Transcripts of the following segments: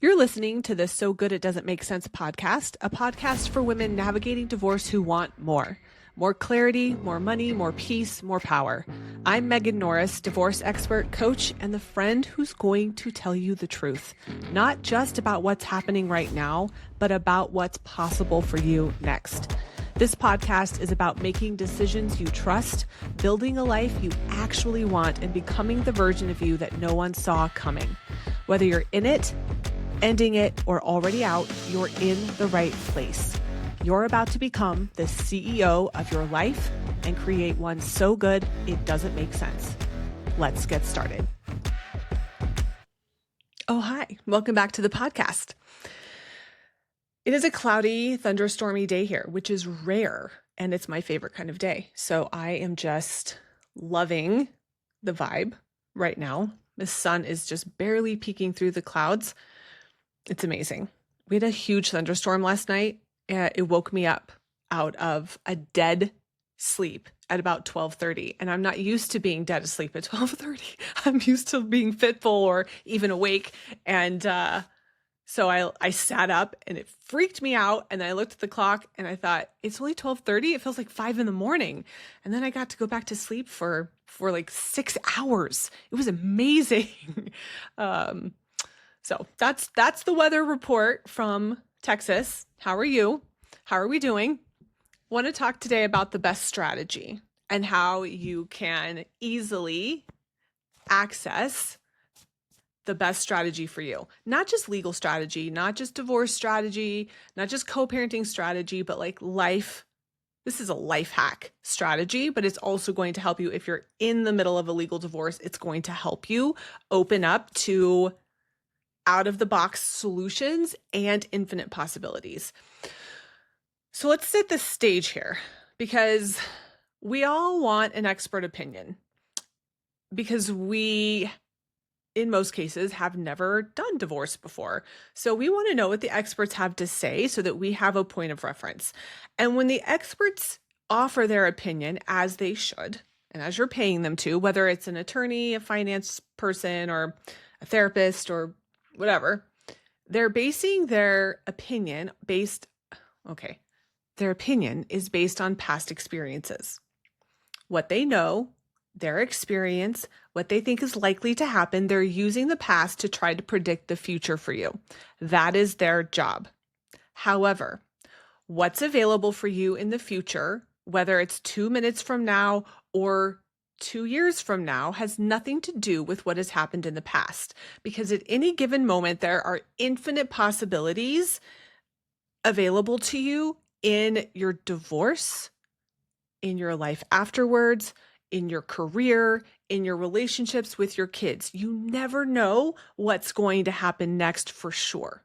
You're listening to the So Good It Doesn't Make Sense podcast, a podcast for women navigating divorce who want more. More clarity, more money, more peace, more power. I'm Megan Norris, divorce expert, coach, and the friend who's going to tell you the truth. Not just about what's happening right now, but about what's possible for you next. This podcast is about making decisions you trust, building a life you actually want, and becoming the version of you that no one saw coming. Whether you're in it, ending it, or already out, you're in the right place. You're about to become the CEO of your life and create one so good it doesn't make sense. Let's get started. Oh, hi. Welcome back to the podcast. It is a cloudy, thunderstormy day here, which is rare, and it's my favorite kind of day. So I am just loving the vibe right now. The sun is just barely peeking through the clouds. It's amazing. We had a huge thunderstorm last night. It woke me up out of a dead sleep at about 12:30. And I'm not used to being dead asleep at 12:30. I'm used to being fitful or even awake. And so I sat up and it freaked me out. And I looked at the clock and I thought, it's only 12:30. It feels like 5 a.m. And then I got to go back to sleep for like 6 hours. It was amazing. So that's the weather report from Texas. How are you? How are we doing? Want to talk today about the best strategy and how you can easily access the best strategy for you. Not just legal strategy, not just divorce strategy, not just co-parenting strategy, but like life. This is a life hack strategy, but it's also going to help you if you're in the middle of a legal divorce. It's going to help you open up to out-of-the-box solutions and infinite possibilities. So let's set the stage here, because we all want an expert opinion, because we, in most cases, have never done divorce before. So we want to know what the experts have to say so that we have a point of reference. And when the experts offer their opinion, as they should, and as you're paying them to, whether it's an attorney, a finance person, or a therapist, or whatever, they're basing their opinion their opinion is based on past experiences. What they know, their experience, what they think is likely to happen, they're using the past to try to predict the future for you. That is their job. However, what's available for you in the future, whether it's 2 minutes from now or 2 years from now, has nothing to do with what has happened in the past, because at any given moment, there are infinite possibilities available to you in your divorce, in your life afterwards, in your career, in your relationships with your kids. You never know what's going to happen next for sure.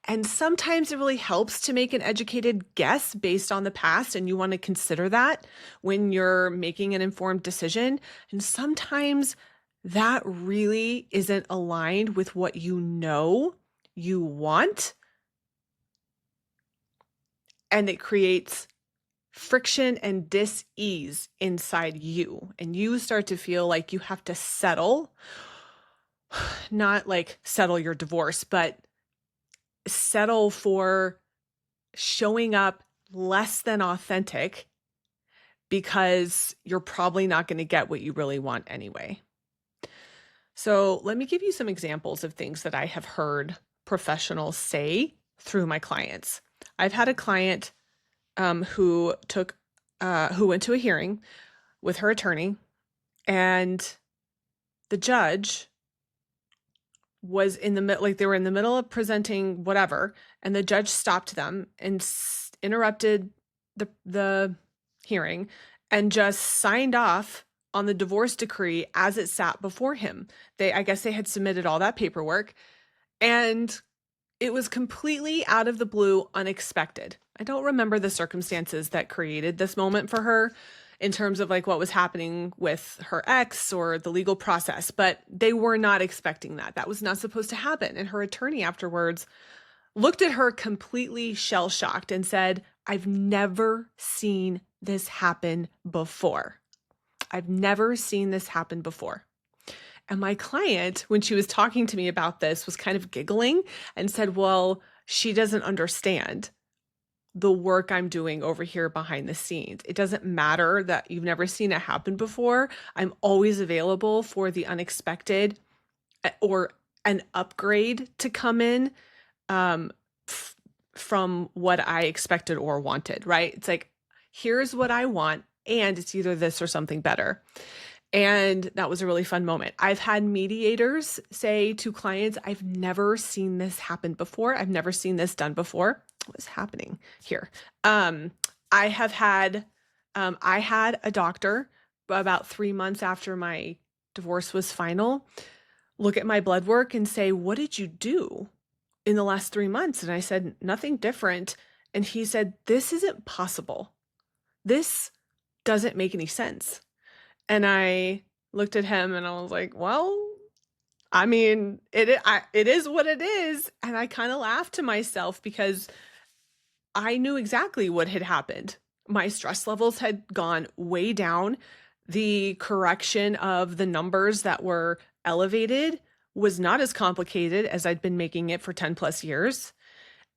And sometimes it really helps to make an educated guess based on the past, and you want to consider that when you're making an informed decision. And sometimes that really isn't aligned with what you know you want, and it creates friction and dis-ease inside you. And you start to feel like you have to settle, not like settle your divorce, but settle for showing up less than authentic, because you're probably not going to get what you really want anyway. So let me give you some examples of things that I have heard professionals say through my clients. I've had a client who went to a hearing with her attorney, and the judge was in the middle, like they were in the middle of presenting whatever, and the judge stopped them and interrupted the hearing and just signed off on the divorce decree as it sat before him. I guess they had submitted all that paperwork, and it was completely out of the blue, unexpected. I don't remember the circumstances that created this moment for her in terms of like what was happening with her ex or the legal process, but they were not expecting that. That was not supposed to happen. And her attorney afterwards looked at her completely shell-shocked and said, "I've never seen this happen before. I've never seen this happen before." And my client, when she was talking to me about this, was kind of giggling and said, well, she doesn't understand the work I'm doing over here behind the scenes. It doesn't matter that you've never seen it happen before. I'm always available for the unexpected or an upgrade to come in from what I expected or wanted, right? It's like, here's what I want, and it's either this or something better. And that was a really fun moment. I've had mediators say to clients, I've never seen this happen before. I've never seen this done before. What is happening here? I had a doctor about 3 months after my divorce was final look at my blood work and say, what did you do in the last 3 months? And I said, nothing different. And he said, this isn't possible. This doesn't make any sense. And I looked at him and I was like, well, I mean, it is what it is. And I kind of laughed to myself because I knew exactly what had happened. My stress levels had gone way down. The correction of the numbers that were elevated was not as complicated as I'd been making it for 10 plus years.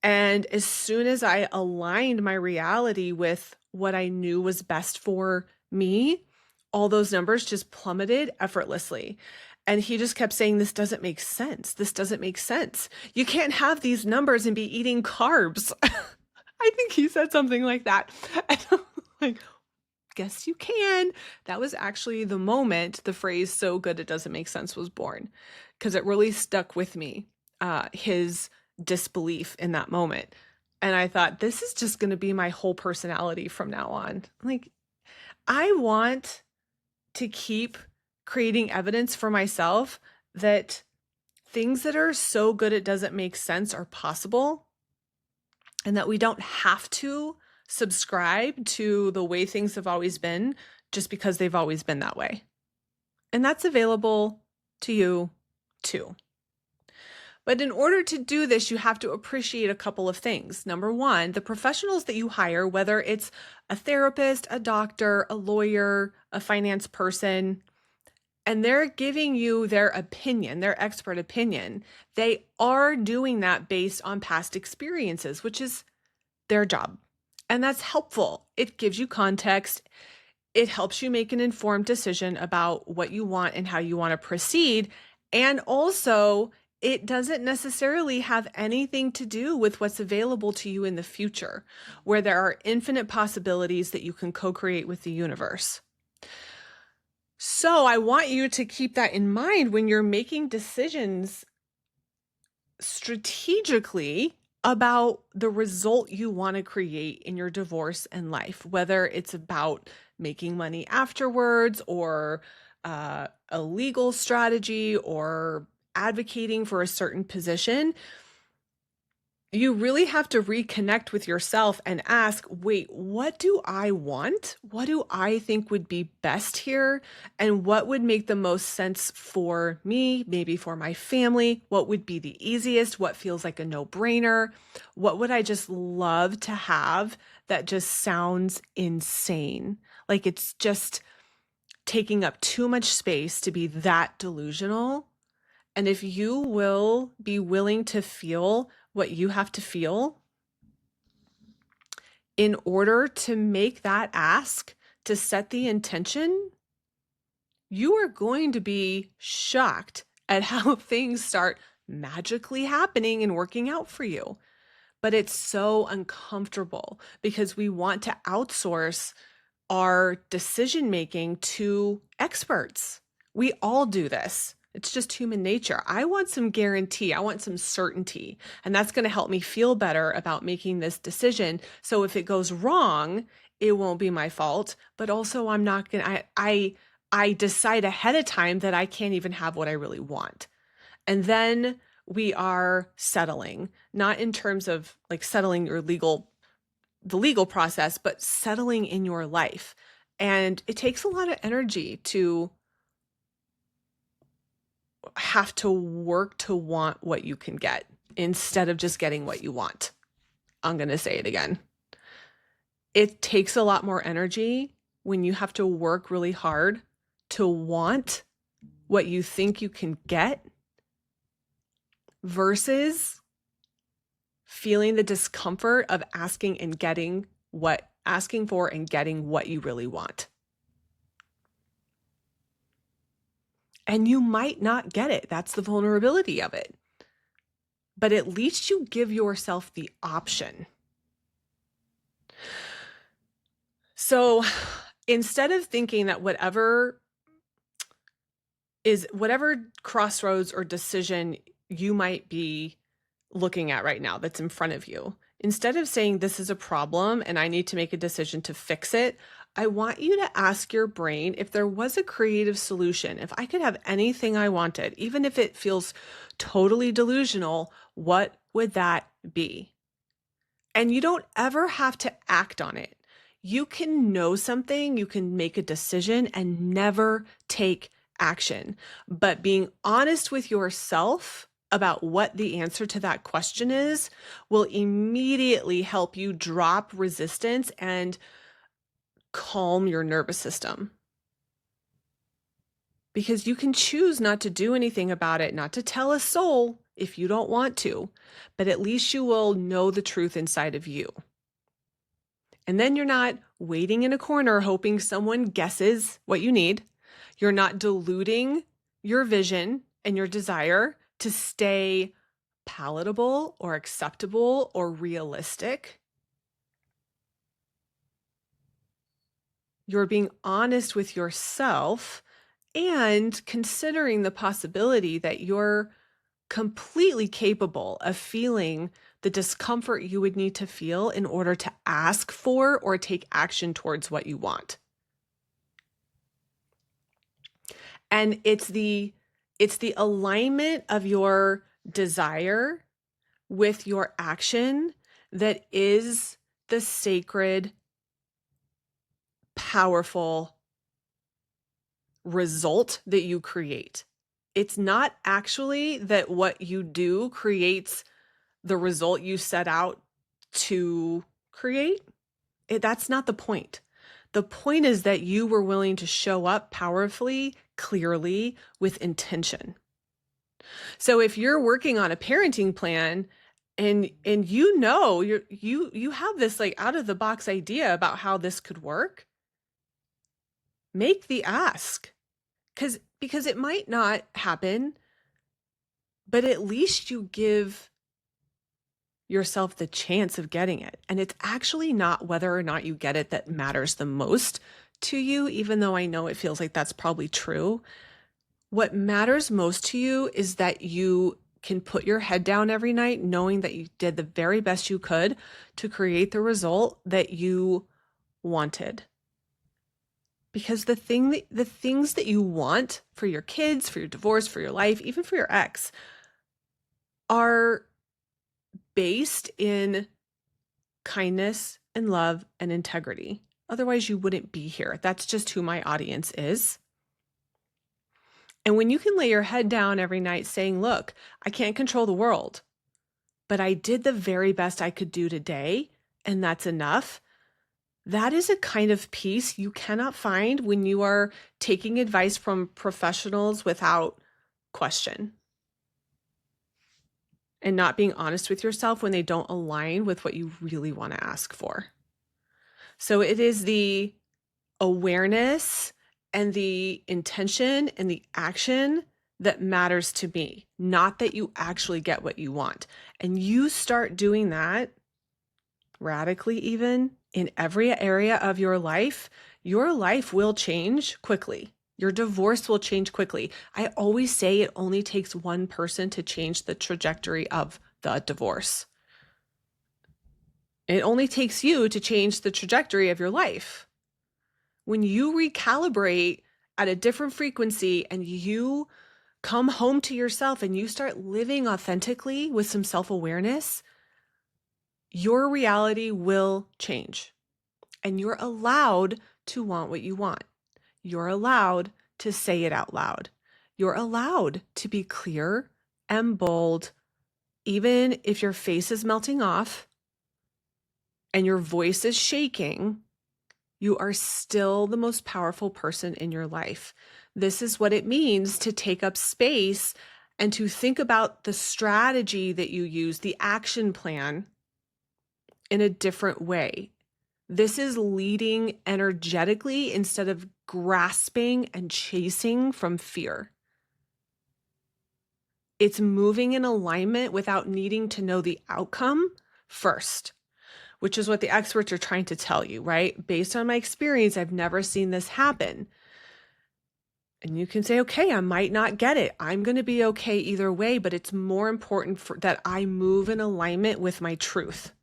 And as soon as I aligned my reality with what I knew was best for me, all those numbers just plummeted effortlessly. And he just kept saying, this doesn't make sense. This doesn't make sense. You can't have these numbers and be eating carbs. I think he said something like that. And I'm like, guess you can. That was actually the moment the phrase so good it doesn't make sense was born, because it really stuck with me, his disbelief in that moment. And I thought, this is just going to be my whole personality from now on. Like, I want to keep creating evidence for myself that things that are so good it doesn't make sense are possible, and that we don't have to subscribe to the way things have always been just because they've always been that way. And that's available to you too. But in order to do this, you have to appreciate a couple of things. Number one, the professionals that you hire, whether it's a therapist, a doctor, a lawyer, a finance person, and they're giving you their opinion, their expert opinion, they are doing that based on past experiences, which is their job. And that's helpful. It gives you context. It helps you make an informed decision about what you want and how you want to proceed. And also, it doesn't necessarily have anything to do with what's available to you in the future, where there are infinite possibilities that you can co-create with the universe. So I want you to keep that in mind when you're making decisions strategically about the result you want to create in your divorce and life, whether it's about making money afterwards or a legal strategy or advocating for a certain position. You really have to reconnect with yourself and ask, wait, what do I want? What do I think would be best here? And what would make the most sense for me, maybe for my family? What would be the easiest? What feels like a no-brainer? What would I just love to have that just sounds insane? Like it's just taking up too much space to be that delusional. And if you will be willing to feel what you have to feel in order to make that ask, to set the intention, you are going to be shocked at how things start magically happening and working out for you. But it's so uncomfortable because we want to outsource our decision making to experts. We all do this. It's just human nature. I want some guarantee. I want some certainty. And that's going to help me feel better about making this decision. So if it goes wrong, it won't be my fault. But also I'm not going to, I decide ahead of time that I can't even have what I really want. And then we are settling, not in terms of like settling the legal process, but settling in your life. And it takes a lot of energy to have to work to want what you can get instead of just getting what you want. I'm going to say it again. It takes a lot more energy when you have to work really hard to want what you think you can get versus feeling the discomfort of asking for and getting what you really want. And you might not get it. That's the vulnerability of it. But at least you give yourself the option. So instead of thinking that whatever crossroads or decision you might be looking at right now that's in front of you, instead of saying this is a problem and I need to make a decision to fix it, I want you to ask your brain if there was a creative solution, if I could have anything I wanted, even if it feels totally delusional, what would that be? And you don't ever have to act on it. You can know something, you can make a decision and never take action. But being honest with yourself about what the answer to that question is will immediately help you drop resistance and calm your nervous system. Because you can choose not to do anything about it, not to tell a soul if you don't want to, but at least you will know the truth inside of you. And then you're not waiting in a corner hoping someone guesses what you need. You're not diluting your vision and your desire to stay palatable or acceptable or realistic. You're being honest with yourself and considering the possibility that you're completely capable of feeling the discomfort you would need to feel in order to ask for or take action towards what you want. And it's the alignment of your desire with your action that is the sacred, powerful result that you create. It's not actually that what you do creates the result you set out to create. That's not the point. The point is that you were willing to show up powerfully, clearly, with intention. So if you're working on a parenting plan and you know you have this like out of the box idea about how this could work, make the ask. Because it might not happen, but at least you give yourself the chance of getting it. And it's actually not whether or not you get it that matters the most to you, even though I know it feels like that's probably true. What matters most to you is that you can put your head down every night knowing that you did the very best you could to create the result that you wanted. Because the things that you want for your kids, for your divorce, for your life, even for your ex, are based in kindness and love and integrity. Otherwise, you wouldn't be here. That's just who my audience is. And when you can lay your head down every night saying, look, I can't control the world, but I did the very best I could do today, and that's enough. That is a kind of peace you cannot find when you are taking advice from professionals without question and not being honest with yourself when they don't align with what you really want to ask for. So it is the awareness and the intention and the action that matters to me, not that you actually get what you want. And you start doing that radically, even in every area of your life will change quickly. Your divorce will change quickly. I always say it only takes one person to change the trajectory of the divorce. It only takes you to change the trajectory of your life. When you recalibrate at a different frequency and you come home to yourself and you start living authentically with some self-awareness, your reality will change. And you're allowed to want what you want. You're allowed to say it out loud. You're allowed to be clear and bold, even if your face is melting off and your voice is shaking. you are still the most powerful person in your life. This is what it means to take up space and to think about the strategy that you use, the action plan, in a different way. This is leading energetically instead of grasping and chasing from fear. It's moving in alignment without needing to know the outcome first, which is what the experts are trying to tell you, right? Based on my experience, I've never seen this happen. And you can say, okay, I might not get it. I'm going to be okay either way, but it's more important that I move in alignment with my truth.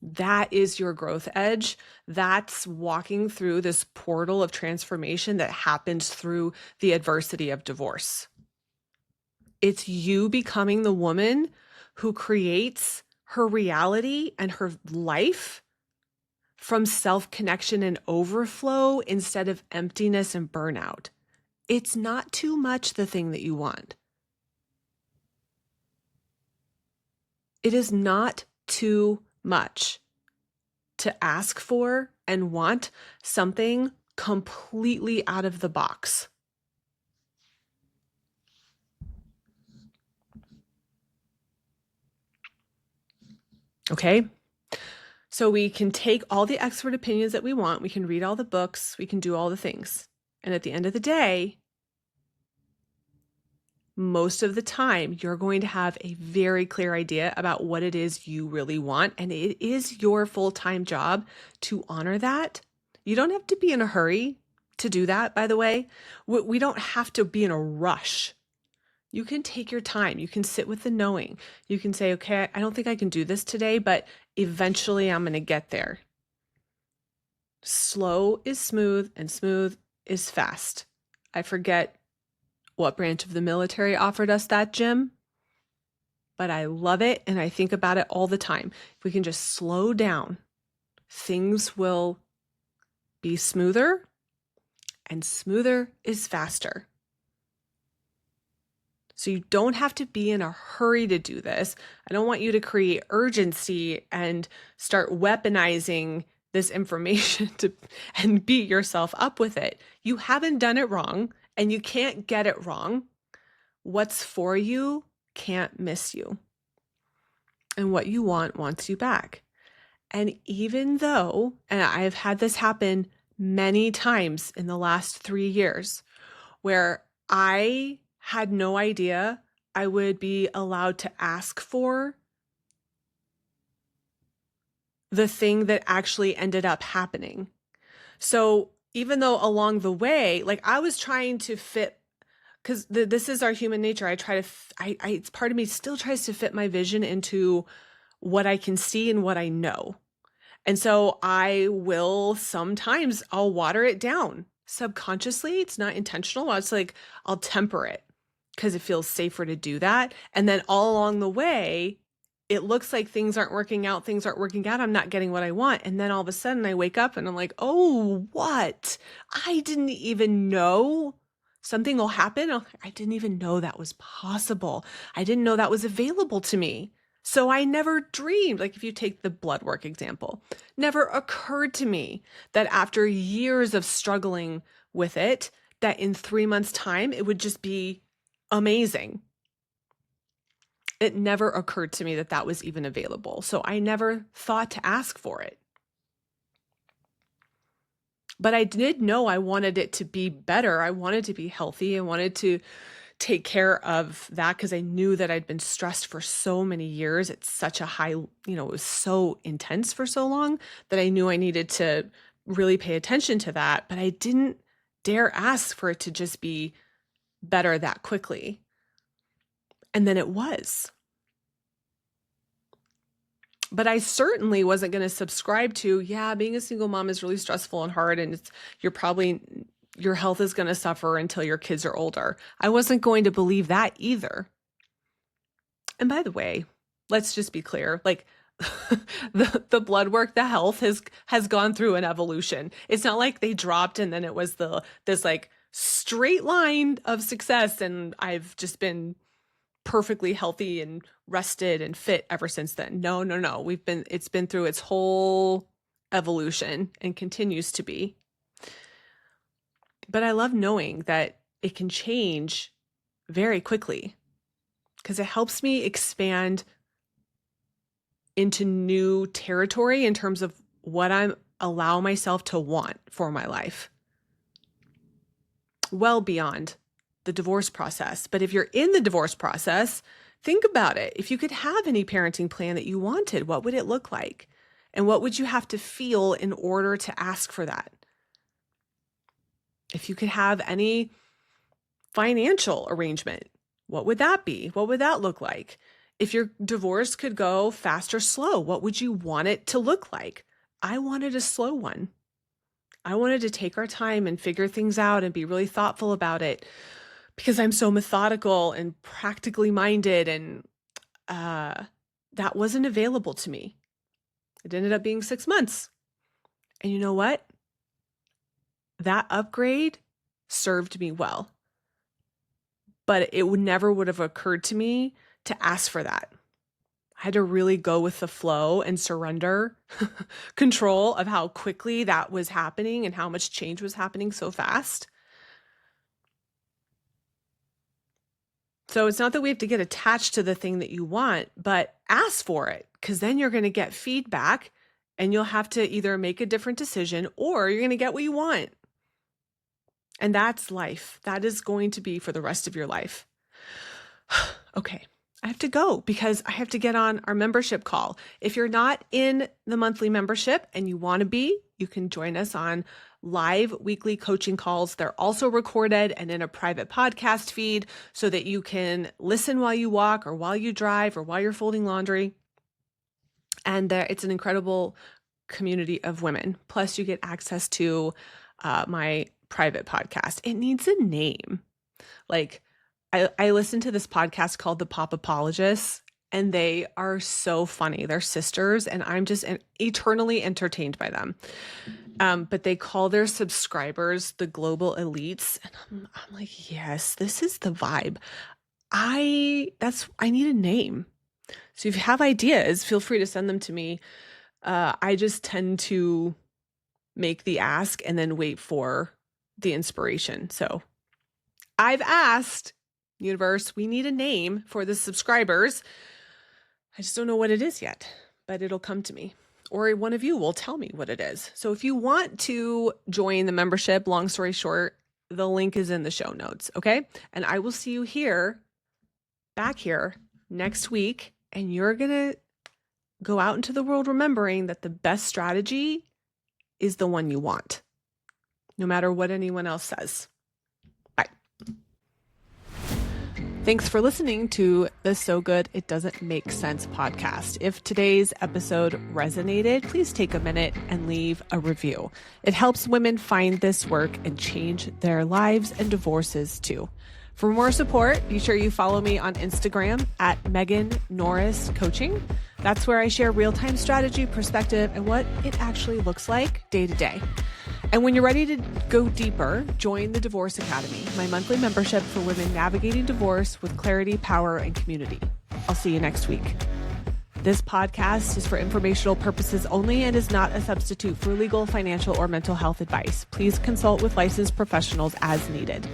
That is your growth edge. That's walking through this portal of transformation that happens through the adversity of divorce. It's you becoming the woman who creates her reality and her life from self-connection and overflow instead of emptiness and burnout. It's not too much the thing that you want. It is not too much to ask for and want something completely out of the box. Okay? So we can take all the expert opinions that we want, we can read all the books, we can do all the things. And at the end of the day, most of the time, you're going to have a very clear idea about what it is you really want. And it is your full-time job to honor that. You don't have to be in a hurry to do that, by the way. We don't have to be in a rush. You can take your time. You can sit with the knowing. You can say, okay, I don't think I can do this today, but eventually I'm going to get there. Slow is smooth and smooth is fast. I forget what branch of the military offered us that, Jim, but I love it and I think about it all the time. If we can just slow down, things will be smoother, and smoother is faster. So you don't have to be in a hurry to do this. I don't want you to create urgency and start weaponizing this information and beat yourself up with it. You haven't done it wrong and you can't get it wrong. What's for you can't miss you. And what you want wants you back. And even though, and I have had this happen many times in the last 3 years, where I had no idea I would be allowed to ask for the thing that actually ended up happening. So even though along the way, like I was trying to fit, because this is our human nature. I try to, it's part of me still tries to fit my vision into what I can see and what I know. And so I will sometimes, I'll water it down subconsciously. It's not intentional. It's like, I'll temper it because it feels safer to do that. And then all along the way, it looks like things aren't working out. I'm not getting what I want. And then all of a sudden I wake up and I'm like, oh, what? I didn't even know something will happen. I didn't even know that was possible. I didn't know that was available to me. So I never dreamed, like if you take the blood work example, never occurred to me that after years of struggling with it, that in 3 months' time, it would just be amazing. It never occurred to me that that was even available. So I never thought to ask for it. But I did know I wanted it to be better. I wanted to be healthy. I wanted to take care of that because I knew that I'd been stressed for so many years. It's such a high, it was so intense for so long that I knew I needed to really pay attention to that. But I didn't dare ask for it to just be better that quickly. And then it was. But I certainly wasn't going to subscribe to, yeah, being a single mom is really stressful and hard, and your health is going to suffer until your kids are older. I wasn't going to believe that either. And by the way, let's just be clear, like the blood work, the health has gone through an evolution. It's not like they dropped and then it was this like straight line of success and I've just been perfectly healthy and rested and fit ever since then. No. It's been through its whole evolution and continues to be. But I love knowing that it can change very quickly because it helps me expand into new territory in terms of what I'm allow myself to want for my life. Well beyond the divorce process. But if you're in the divorce process, think about it. If you could have any parenting plan that you wanted, what would it look like? And what would you have to feel in order to ask for that? If you could have any financial arrangement, what would that be? What would that look like? If your divorce could go fast or slow, what would you want it to look like? I wanted a slow one. I wanted to take our time and figure things out and be really thoughtful about it because I'm so methodical and practically minded, and that wasn't available to me. It ended up being 6 months. And you know what? That upgrade served me well. But it never would have occurred to me to ask for that. I had to really go with the flow and surrender control of how quickly that was happening and how much change was happening so fast. So it's not that we have to get attached to the thing that you want, but ask for it, because then you're going to get feedback and you'll have to either make a different decision or you're going to get what you want. And that's life. That is going to be for the rest of your life. Okay, I have to go because I have to get on our membership call. If you're not in the monthly membership and you want to be, you can join us on live weekly coaching calls. They're also recorded and in a private podcast feed so that you can listen while you walk or while you drive or while you're folding laundry. And it's an incredible community of women. Plus, you get access to my private podcast. It needs a name. Like, I listened to this podcast called The Pop Apologists, and they are so funny. They're sisters, and I'm just eternally entertained by them. But they call their subscribers the global elites. And I'm like, yes, this is the vibe. I need a name. So if you have ideas, feel free to send them to me. I just tend to make the ask and then wait for the inspiration. So I've asked, universe, we need a name for the subscribers. I just don't know what it is yet, but it'll come to me. Or one of you will tell me what it is. So if you want to join the membership, long story short, the link is in the show notes, okay? And I will see you back here next week, and you're going to go out into the world remembering that the best strategy is the one you want, no matter what anyone else says. Bye. Thanks for listening to the So Good It Doesn't Make Sense podcast. If today's episode resonated, please take a minute and leave a review. It helps women find this work and change their lives and divorces too. For more support, be sure you follow me on Instagram at Megan Norris Coaching. That's where I share real-time strategy, perspective, and what it actually looks like day to day. And when you're ready to go deeper, join the Divorce Academy, my monthly membership for women navigating divorce with clarity, power, and community. I'll see you next week. This podcast is for informational purposes only and is not a substitute for legal, financial, or mental health advice. Please consult with licensed professionals as needed.